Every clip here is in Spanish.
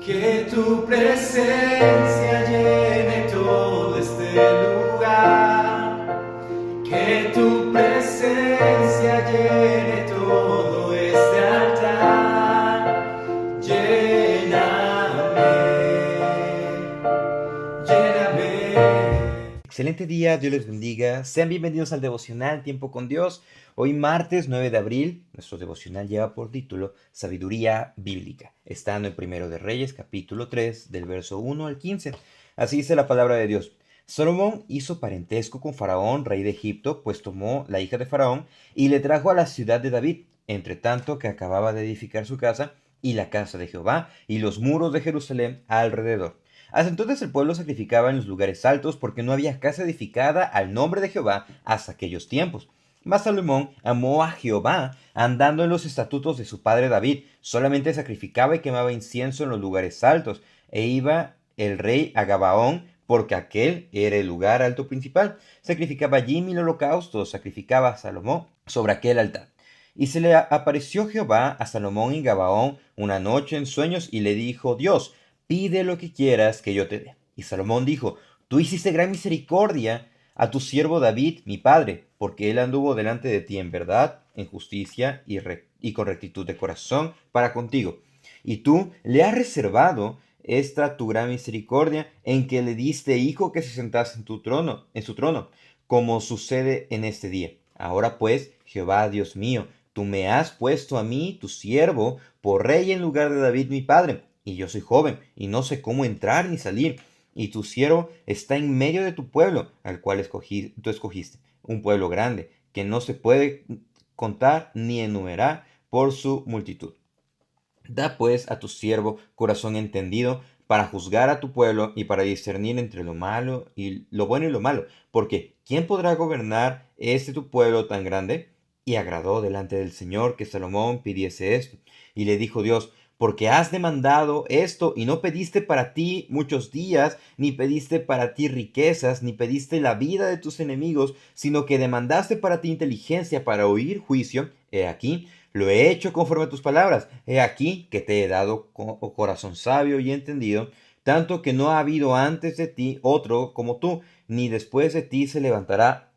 Que tu presencia llene todo este lugar. Que tu presencia llene todo este altar. Lléname, lléname. Excelente día, Dios les bendiga. Sean bienvenidos al devocional Tiempo con Dios. Hoy martes 9 de abril, nuestro devocional lleva por título Sabiduría Bíblica, estando en Primero de Reyes, capítulo 3, del verso 1 al 15. Así dice la palabra de Dios. Salomón hizo parentesco con Faraón, rey de Egipto, pues tomó la hija de Faraón y le trajo a la ciudad de David, entre tanto que acababa de edificar su casa y la casa de Jehová y los muros de Jerusalén alrededor. Hasta entonces el pueblo sacrificaba en los lugares altos porque no había casa edificada al nombre de Jehová hasta aquellos tiempos. Mas Salomón amó a Jehová andando en los estatutos de su padre David. Solamente sacrificaba y quemaba incienso en los lugares altos. E iba el rey a Gabaón porque aquel era el lugar alto principal. Sacrificaba allí 1000 holocaustos. Sacrificaba a Salomón sobre aquel altar. Y se le apareció Jehová a Salomón en Gabaón una noche en sueños y le dijo Dios: pide lo que quieras que yo te dé. Y Salomón dijo: tú hiciste gran misericordia a tu siervo David, mi padre, porque él anduvo delante de ti en verdad, en justicia y con rectitud de corazón para contigo. Y tú le has reservado esta tu gran misericordia en que le diste hijo que se sentase en su trono, como sucede en este día. Ahora pues, Jehová Dios mío, tú me has puesto a mí, tu siervo, por rey en lugar de David mi padre, y yo soy joven, y no sé cómo entrar ni salir. Y tu siervo está en medio de tu pueblo, al cual tú escogiste, un pueblo grande, que no se puede contar ni enumerar por su multitud. Da pues a tu siervo corazón entendido para juzgar a tu pueblo y para discernir entre lo malo y lo bueno y lo malo, porque ¿quién podrá gobernar este tu pueblo tan grande? Y agradó delante del Señor que Salomón pidiese esto. Y le dijo Dios: porque has demandado esto y no pediste para ti muchos días, ni pediste para ti riquezas, ni pediste la vida de tus enemigos, sino que demandaste para ti inteligencia para oír juicio. He aquí, lo he hecho conforme a tus palabras. He aquí que te he dado corazón sabio y entendido, tanto que no ha habido antes de ti otro como tú, ni después de ti se levantará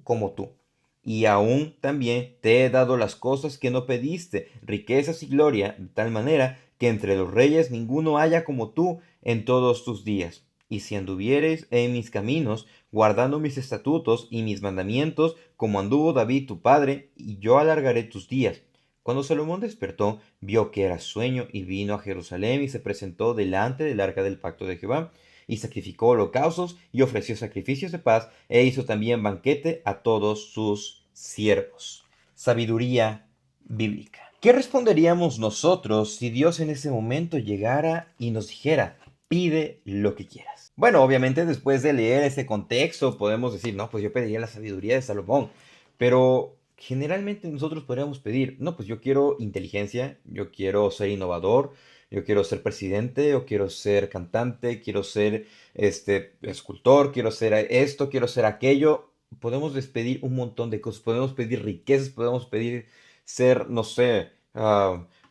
como tú. Y aún también te he dado las cosas que no pediste, riquezas y gloria, de tal manera que entre los reyes ninguno haya como tú en todos tus días. Y si anduvieres en mis caminos, guardando mis estatutos y mis mandamientos, como anduvo David tu padre, y yo alargaré tus días. Cuando Salomón despertó, vio que era sueño, y vino a Jerusalén y se presentó delante del arca del pacto de Jehová, y sacrificó holocaustos y ofreció sacrificios de paz, e hizo también banquete a todos sus siervos. Sabiduría bíblica. ¿Qué responderíamos nosotros si Dios en ese momento llegara y nos dijera: pide lo que quieras? Bueno, obviamente después de leer ese contexto podemos decir: no, pues yo pediría la sabiduría de Salomón, pero generalmente nosotros podríamos pedir: no, pues yo quiero inteligencia, yo quiero ser innovador, yo quiero ser presidente, yo quiero ser cantante, quiero ser escultor, quiero ser esto, quiero ser aquello. Podemos pedir un montón de cosas, podemos pedir riquezas, podemos pedir ser, no sé,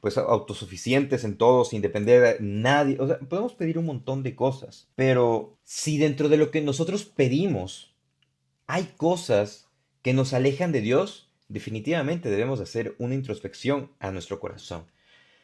pues autosuficientes en todo, sin depender de nadie. O sea, podemos pedir un montón de cosas. Pero si dentro de lo que nosotros pedimos hay cosas que nos alejan de Dios, definitivamente debemos hacer una introspección a nuestro corazón.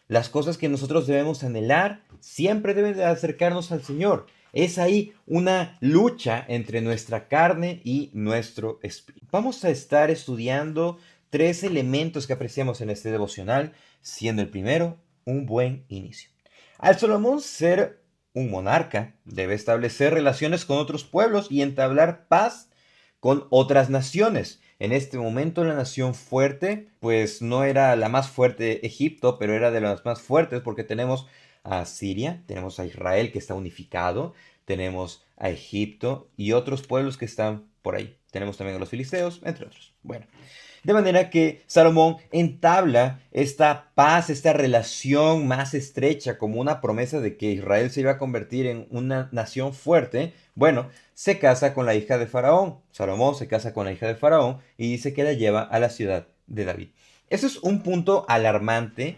Las cosas que nosotros debemos anhelar siempre deben de acercarnos al Señor. Es ahí una lucha entre nuestra carne y nuestro espíritu. Vamos a estar estudiando 3 elementos que apreciamos en este devocional, siendo el primero un buen inicio. Al Salomón ser un monarca, debe establecer relaciones con otros pueblos y entablar paz con otras naciones. En este momento la nación fuerte, pues no era la más fuerte Egipto, pero era de las más fuertes porque tenemos a Siria, tenemos a Israel que está unificado, tenemos a Egipto y otros pueblos que están por ahí. Tenemos también a los filisteos, entre otros. Bueno, de manera que Salomón entabla esta paz, esta relación más estrecha como una promesa de que Israel se iba a convertir en una nación fuerte. Bueno, se casa con la hija de Faraón. Salomón se casa con la hija de Faraón y dice que la lleva a la ciudad de David. Eso es un punto alarmante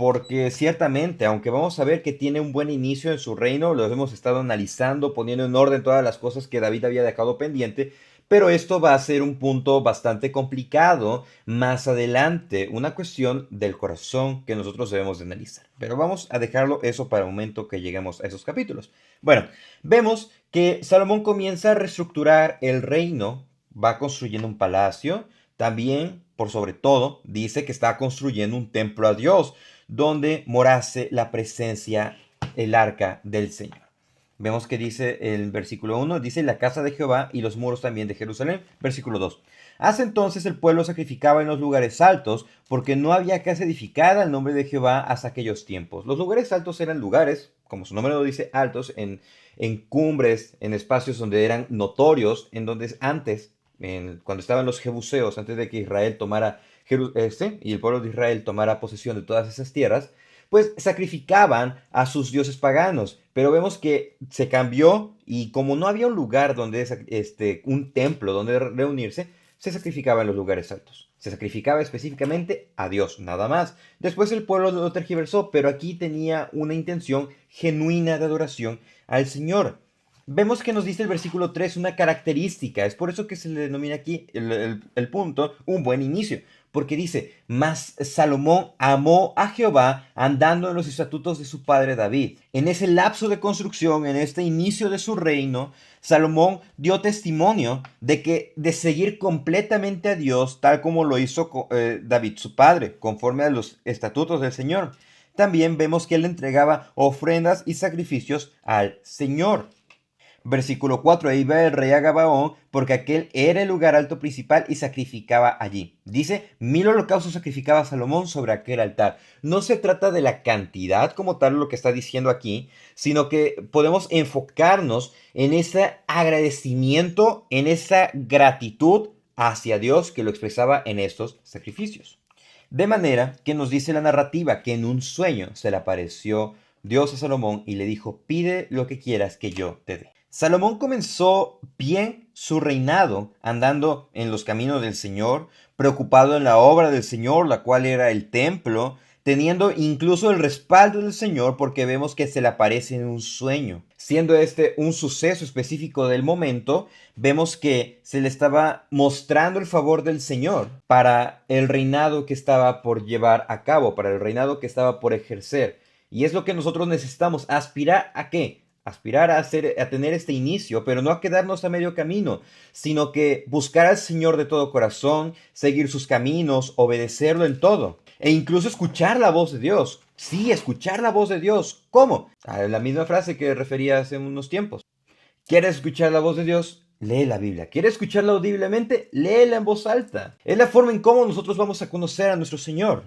porque ciertamente, aunque vamos a ver que tiene un buen inicio en su reino, lo hemos estado analizando, poniendo en orden todas las cosas que David había dejado pendiente, pero esto va a ser un punto bastante complicado más adelante, una cuestión del corazón que nosotros debemos de analizar. Pero vamos a dejarlo eso para el momento que lleguemos a esos capítulos. Bueno, vemos que Salomón comienza a reestructurar el reino, va construyendo un palacio, también, por sobre todo, dice que está construyendo un templo a Dios, donde morase la presencia, el arca del Señor. Vemos que dice el versículo 1, dice la casa de Jehová y los muros también de Jerusalén. Versículo 2. Hace entonces el pueblo sacrificaba en los lugares altos, porque no había casa edificada al nombre de Jehová hasta aquellos tiempos. Los lugares altos eran lugares, como su nombre lo dice, altos, en cumbres, en espacios donde eran notorios, en donde antes, cuando estaban los jebuseos, antes de que Israel tomara y el pueblo de Israel tomara posesión de todas esas tierras, pues sacrificaban a sus dioses paganos. Pero vemos que se cambió y como no había un lugar donde, un templo donde reunirse, se sacrificaba en los lugares altos. Se sacrificaba específicamente a Dios, nada más. Después el pueblo lo tergiversó, pero aquí tenía una intención genuina de adoración al Señor. Vemos que nos dice el versículo 3 una característica, es por eso que se le denomina aquí el punto un buen inicio, porque dice, mas Salomón amó a Jehová andando en los estatutos de su padre David. En ese lapso de construcción, en este inicio de su reino, Salomón dio testimonio de seguir completamente a Dios, tal como lo hizo David su padre, conforme a los estatutos del Señor. También vemos que él entregaba ofrendas y sacrificios al Señor. Versículo 4, ahí va el rey a Gabaón, porque aquel era el lugar alto principal y sacrificaba allí. Dice, 1000 holocaustos sacrificaba Salomón sobre aquel altar. No se trata de la cantidad como tal lo que está diciendo aquí, sino que podemos enfocarnos en ese agradecimiento, en esa gratitud hacia Dios que lo expresaba en estos sacrificios. De manera que nos dice la narrativa que en un sueño se le apareció Dios a Salomón y le dijo, pide lo que quieras que yo te dé. Salomón comenzó bien su reinado, andando en los caminos del Señor, preocupado en la obra del Señor, la cual era el templo, teniendo incluso el respaldo del Señor porque vemos que se le aparece en un sueño. Siendo este un suceso específico del momento, vemos que se le estaba mostrando el favor del Señor para el reinado que estaba por llevar a cabo, para el reinado que estaba por ejercer. Y es lo que nosotros necesitamos, aspirar a ¿qué? Aspirar a tener este inicio, pero no a quedarnos a medio camino, sino que buscar al Señor de todo corazón, seguir sus caminos, obedecerlo en todo, e incluso escuchar la voz de Dios. Sí, escuchar la voz de Dios. ¿Cómo? La misma frase que refería hace unos tiempos. ¿Quieres escuchar la voz de Dios? Lee la Biblia. ¿Quieres escucharla audiblemente? Léela en voz alta. Es la forma en cómo nosotros vamos a conocer a nuestro Señor.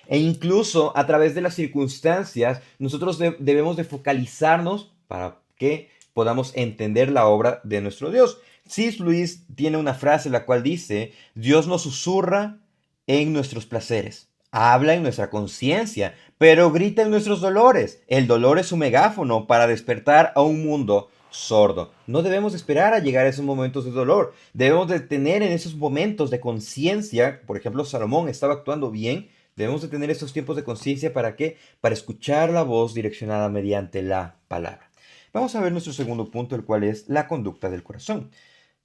E incluso a través de las circunstancias, nosotros debemos de focalizarnos para que podamos entender la obra de nuestro Dios. C.S. Lewis tiene una frase la cual dice, Dios nos susurra en nuestros placeres, habla en nuestra conciencia, pero grita en nuestros dolores. El dolor es un megáfono para despertar a un mundo sordo. No debemos esperar a llegar a esos momentos de dolor. Debemos de tener en esos momentos de conciencia, por ejemplo, Salomón estaba actuando bien. Debemos de tener esos tiempos de conciencia ¿para qué? Para escuchar la voz direccionada mediante la palabra. Vamos a ver nuestro segundo punto, el cual es la conducta del corazón.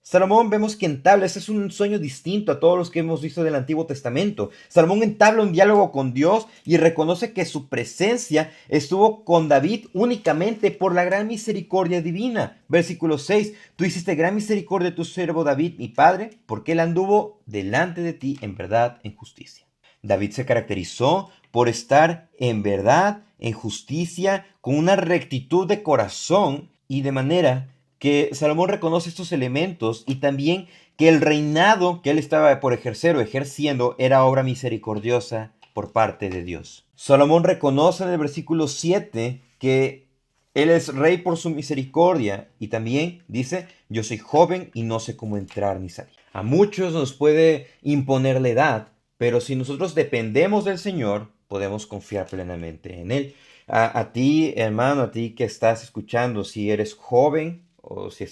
Salomón vemos que entabla, ese es un sueño distinto a todos los que hemos visto del Antiguo Testamento. Salomón entabla un diálogo con Dios y reconoce que su presencia estuvo con David únicamente por la gran misericordia divina. Versículo 6, tú hiciste gran misericordia a tu siervo David, mi padre, porque él anduvo delante de ti en verdad, en justicia. David se caracterizó por estar en verdad, en justicia, con una rectitud de corazón y de manera que Salomón reconoce estos elementos y también que el reinado que él estaba por ejercer o ejerciendo era obra misericordiosa por parte de Dios. Salomón reconoce en el versículo 7 que él es rey por su misericordia y también dice, yo soy joven y no sé cómo entrar ni salir. A muchos nos puede imponer la edad, pero si nosotros dependemos del Señor, podemos confiar plenamente en Él. A ti, hermano, a ti que estás escuchando, si eres joven o si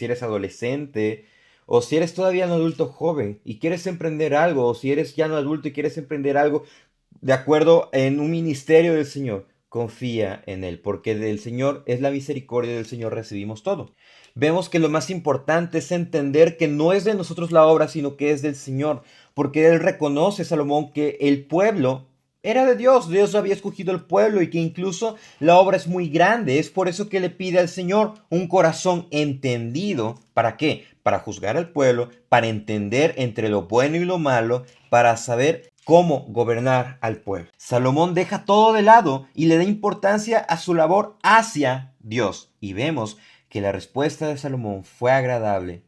eres adolescente o si eres todavía un adulto joven y quieres emprender algo, o si eres ya un adulto y quieres emprender algo, de acuerdo en un ministerio del Señor, confía en Él, porque del Señor es la misericordia del Señor recibimos todo. Vemos que lo más importante es entender que no es de nosotros la obra, sino que es del Señor, porque Él reconoce, Salomón, que el pueblo era de Dios, Dios había escogido el pueblo y que incluso la obra es muy grande. Es por eso que le pide al Señor un corazón entendido. ¿Para qué? Para juzgar al pueblo, para entender entre lo bueno y lo malo, para saber cómo gobernar al pueblo. Salomón deja todo de lado y le da importancia a su labor hacia Dios. Y vemos que la respuesta de Salomón fue agradable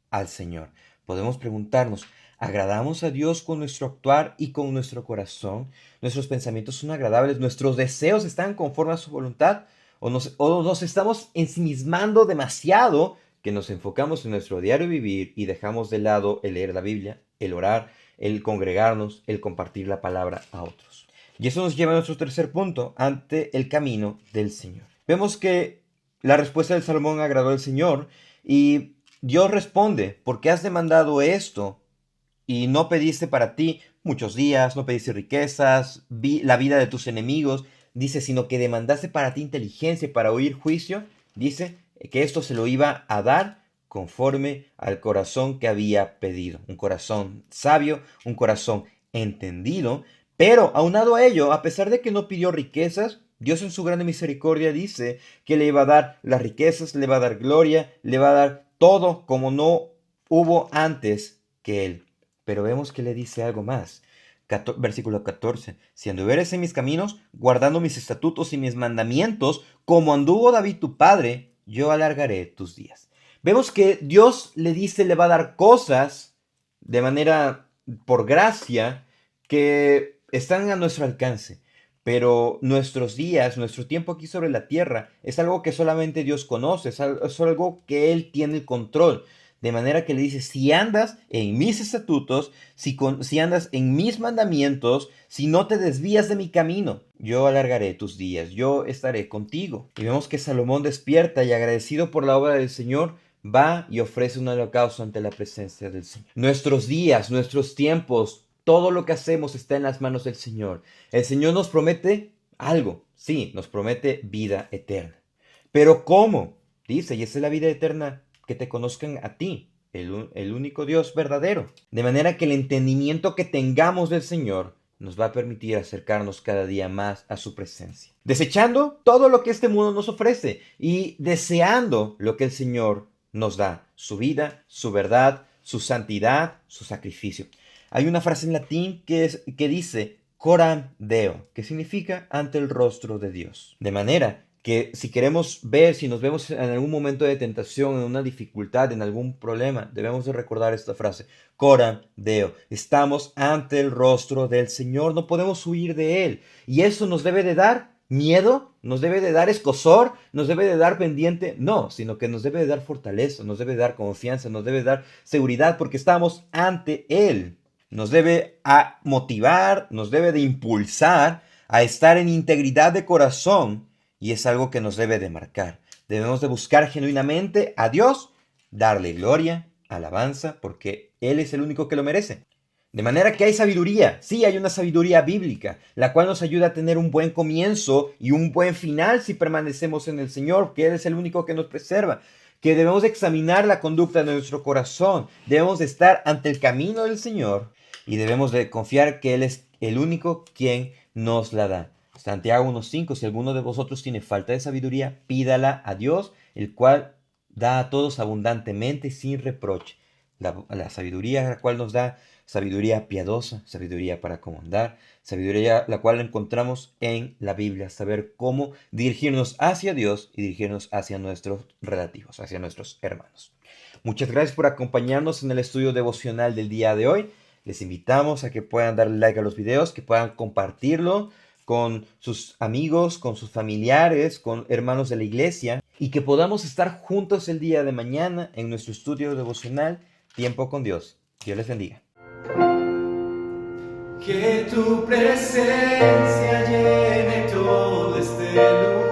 al Señor. Podemos preguntarnos, ¿agradamos a Dios con nuestro actuar y con nuestro corazón? ¿Nuestros pensamientos son agradables? ¿Nuestros deseos están conforme a su voluntad? ¿O nos estamos ensimismando demasiado que nos enfocamos en nuestro diario vivir y dejamos de lado el leer la Biblia, el orar, el congregarnos, el compartir la palabra a otros? Y eso nos lleva a nuestro tercer punto, ante el camino del Señor. Vemos que la respuesta de Salomón agradó al Señor y Dios responde, ¿por qué has demandado esto y no pediste para ti muchos días, no pediste riquezas, la vida de tus enemigos? Dice, sino que demandaste para ti inteligencia para oír juicio. Dice que esto se lo iba a dar conforme al corazón que había pedido. Un corazón sabio, un corazón entendido. Pero aunado a ello, a pesar de que no pidió riquezas, Dios en su grande misericordia dice que le iba a dar las riquezas, le va a dar gloria, le va a dar todo como no hubo antes que él. Pero vemos que le dice algo más. Versículo 14. Si anduvieres en mis caminos, guardando mis estatutos y mis mandamientos, como anduvo David tu padre, yo alargaré tus días. Vemos que Dios le dice, le va a dar cosas de manera por gracia que están a nuestro alcance. Pero nuestros días, nuestro tiempo aquí sobre la tierra, es algo que solamente Dios conoce, es algo que Él tiene el control. De manera que le dice, si andas en mis estatutos, si andas en mis mandamientos, si no te desvías de mi camino, yo alargaré tus días, yo estaré contigo. Y vemos que Salomón despierta y agradecido por la obra del Señor, va y ofrece un holocausto ante la presencia del Señor. Nuestros días, nuestros tiempos, todo lo que hacemos está en las manos del Señor. El Señor nos promete algo, sí, nos promete vida eterna. Pero ¿cómo? Dice, y esa es la vida eterna, que te conozcan a ti, el único Dios verdadero. De manera que el entendimiento que tengamos del Señor nos va a permitir acercarnos cada día más a su presencia. Desechando todo lo que este mundo nos ofrece y deseando lo que el Señor nos da, su vida, su verdad, su santidad, su sacrificio. Hay una frase en latín que dice coram Deo, que significa ante el rostro de Dios. De manera que si queremos ver, si nos vemos en algún momento de tentación, en una dificultad, en algún problema, debemos de recordar esta frase, coram Deo, estamos ante el rostro del Señor, no podemos huir de Él. Y eso nos debe de dar miedo, nos debe de dar escozor, nos debe de dar pendiente, no, sino que nos debe de dar fortaleza, nos debe de dar confianza, nos debe de dar seguridad, porque estamos ante Él. Nos debe a motivar, nos debe de impulsar a estar en integridad de corazón. Y es algo que nos debe de marcar. Debemos de buscar genuinamente a Dios, darle gloria, alabanza, porque Él es el único que lo merece. De manera que hay sabiduría, sí hay una sabiduría bíblica, la cual nos ayuda a tener un buen comienzo y un buen final si permanecemos en el Señor, que Él es el único que nos preserva. Que debemos de examinar la conducta de nuestro corazón, debemos de estar ante el camino del Señor y debemos de confiar que Él es el único quien nos la da. Santiago 1:5, si alguno de vosotros tiene falta de sabiduría, pídala a Dios, el cual da a todos abundantemente y sin reproche. La sabiduría la cual nos da, sabiduría piadosa, sabiduría para comandar, sabiduría la cual encontramos en la Biblia, saber cómo dirigirnos hacia Dios y dirigirnos hacia nuestros relativos, hacia nuestros hermanos. Muchas gracias por acompañarnos en el estudio devocional del día de hoy. Les invitamos a que puedan darle like a los videos, que puedan compartirlo con sus amigos, con sus familiares, con hermanos de la iglesia, y que podamos estar juntos el día de mañana en nuestro estudio devocional Tiempo con Dios. Dios les bendiga. Que tu presencia llene todo este lugar.